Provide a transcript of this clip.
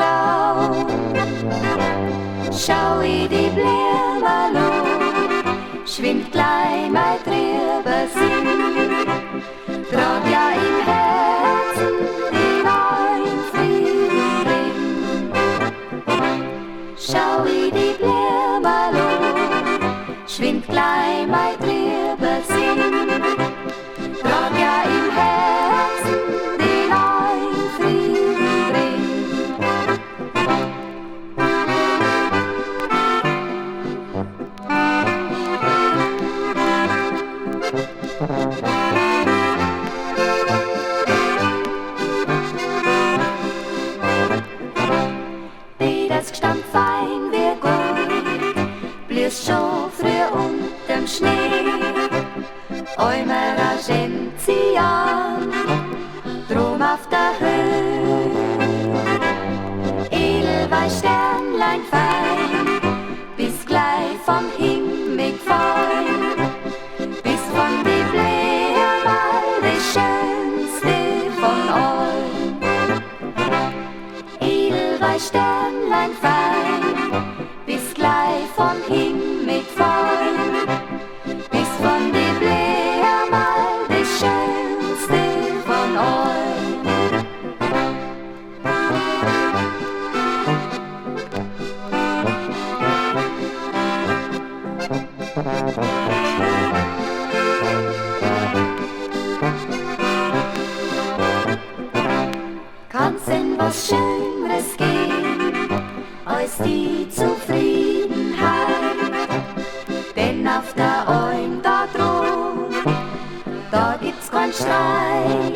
blau. Schau i die Blämerlo, schwimmt gleich mal drüber Sinn. Trag ja im Herzen den neuen Frieden. Schau i die Blämerlo, schwimmt gleich mal drüber Sinn. Trag ja im Herzen den neuen Frieden. Wie das Gestampf fein wie Gold, blühst schon früh unterm Schnee. Eumerer Gentian, drum auf der Höhe. Edelweiß Sternlein fein, bis gleich vom Himmel gefallen. Bis von die Blämerl das Schönste von allen. Edelweiß Sternlein fein, bis gleich vom Himmel gefallen. Bis von die Blämerl das Schönste von allen. Kann's denn was Schöneres geben als die Zufriedenheit? Denn auf der Alm da droben, da gibt's keinen Streit.